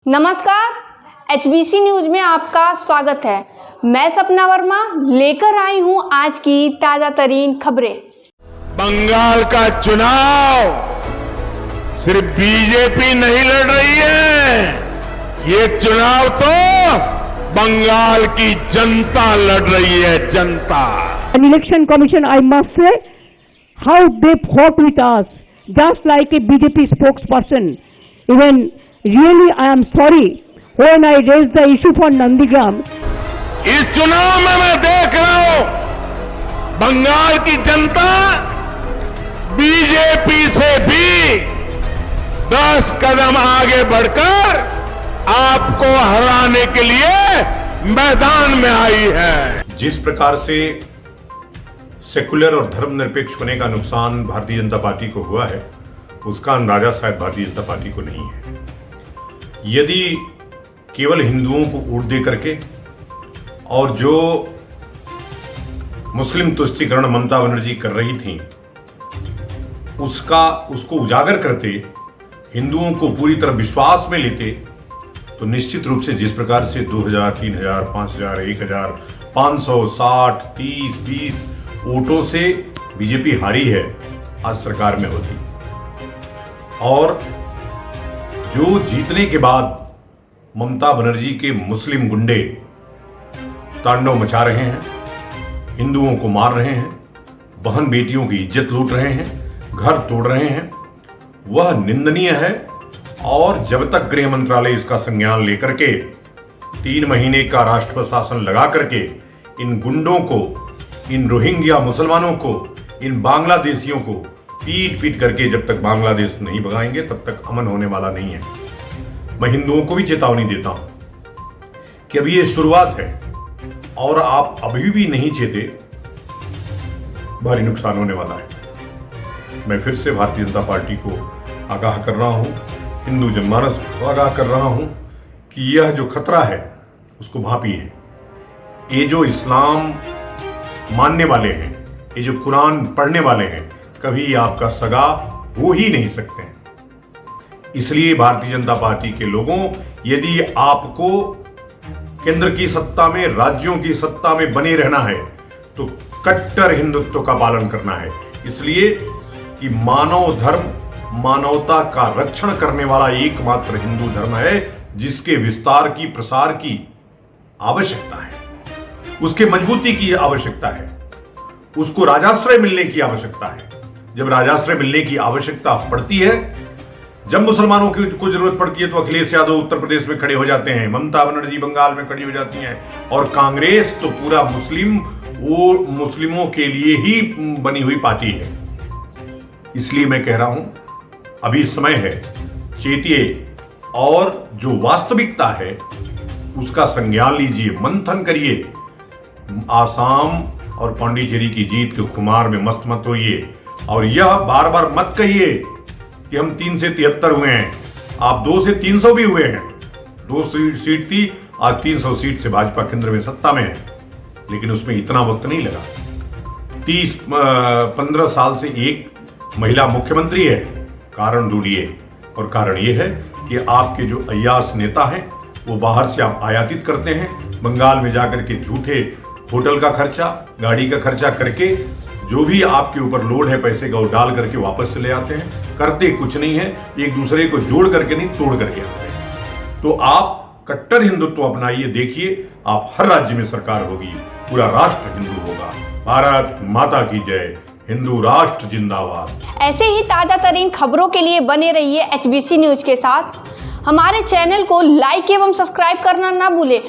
नमस्कार, HBC news में आपका स्वागत है। मैं सपना वर्मा लेकर आई हूं आज की ताजा तरीन खबरें। बंगाल का चुनाव सिर्फ बीजेपी नहीं लड़ रही है, ये चुनाव तो बंगाल की जनता लड़ रही है, जनता। An election commission, I must say, how they fought with us, just like a BJP spokesperson. Even really, I am sorry when I raised the issue for Nandigram. इस चुनाव में मैं देख रहा हूं बंगाल की जनता बीजेपी से भी 10 कदम आगे बढ़कर आपको हराने के लिए मैदान में आई है। जिस प्रकार से सेकुलर और धर्मनिरपेक्ष होने का नुकसान भारतीय जनता पार्टी को हुआ है, उसका अंदाजा शायद भारतीय जनता पार्टी को नहीं है। यदि केवल हिंदुओं को वोट दे करके और जो मुस्लिम तुष्टीकरण ममता बनर्जी कर रही थी उसको उजागर करते, हिंदुओं को पूरी तरह विश्वास में लेते, तो निश्चित रूप से जिस प्रकार से 2000, 3000, 5000, 1000, 500, 60, 30, 20 वोटों से बीजेपी हारी है, आज सरकार में होती। और जो जीतने के बाद ममता बनर्जी के मुस्लिम गुंडे तांडव मचा रहे हैं, हिंदुओं को मार रहे हैं, बहन बेटियों की इज्जत लूट रहे हैं, घर तोड़ रहे हैं, वह निंदनीय है। और जब तक गृह मंत्रालय इसका संज्ञान लेकर के 3 महीने का राष्ट्र प्रशासन लगा करके इन गुंडों को, इन रोहिंग्या मुसलमानों को, इन बांग्लादेशियों को पीट पीट करके जब तक बांग्लादेश नहीं भगाएंगे तब तक अमन होने वाला नहीं है। मैं हिंदुओं को भी चेतावनी देता हूं कि अभी ये शुरुआत है और आप अभी भी नहीं चेते, भारी नुकसान होने वाला है। मैं फिर से भारतीय जनता पार्टी को आगाह कर रहा हूं, हिंदू जनमानस को आगाह कर रहा हूं कि यह जो खतरा है उसको भांपिए। ये जो इस्लाम मानने वाले हैं, ये जो कुरान पढ़ने वाले हैं, कभी आपका सगा हो ही नहीं सकते हैं। इसलिए भारतीय जनता पार्टी के लोगों, यदि आपको केंद्र की सत्ता में, राज्यों की सत्ता में बने रहना है तो कट्टर हिंदुत्व का पालन करना है। इसलिए कि मानव धर्म, मानवता का रक्षण करने वाला एकमात्र हिंदू धर्म है जिसके विस्तार की, प्रसार की आवश्यकता है, उसके मजबूती की आवश्यकता है, उसको राजाश्रय मिलने की आवश्यकता है। जब राजाश्रय मिलने की आवश्यकता पड़ती है, जब मुसलमानों को जरूरत पड़ती है, तो अखिलेश यादव उत्तर प्रदेश में खड़े हो जाते हैं, ममता बनर्जी बंगाल में खड़ी हो जाती हैं, और कांग्रेस तो पूरा मुस्लिमों के लिए ही बनी हुई पार्टी है। इसलिए मैं कह रहा हूं अभी समय है, चेतिए और जो वास्तविकता है उसका संज्ञान लीजिए, मंथन करिए। आसाम और पांडिचेरी की जीत के खुमार में मस्त मत होइए और यह बार बार मत कहिए कि हम 3 से 73 हुए हैं। आप 2 से 300 भी हुए हैं। 2 सीट थी, आज 300 सीट से भाजपा केंद्र में सत्ता में है, लेकिन उसमें इतना वक्त नहीं लगा। 15 साल से एक महिला मुख्यमंत्री है। कारण ढूंढिए, और कारण यह है कि आपके जो अय्यास नेता हैं वो बाहर से आप आयातित करते हैं। बंगाल में जाकर के झूठे होटल का खर्चा, गाड़ी का खर्चा करके जो भी आपके ऊपर लोड है पैसे का, वो डाल करके वापस चले आते हैं। करते कुछ नहीं है, एक दूसरे को जोड़ करके नहीं, तोड़ करके आते हैं। तो आप कट्टर हिंदुत्व अपनाइए, देखिए आप हर राज्य में सरकार होगी, पूरा राष्ट्र हिंदू होगा। भारत माता की जय, हिंदू राष्ट्र जिंदाबाद। ऐसे ही ताजा तरीन खबरों के लिए बने रहिए HBC न्यूज के साथ। हमारे चैनल को लाइक एवं सब्सक्राइब करना ना भूलें।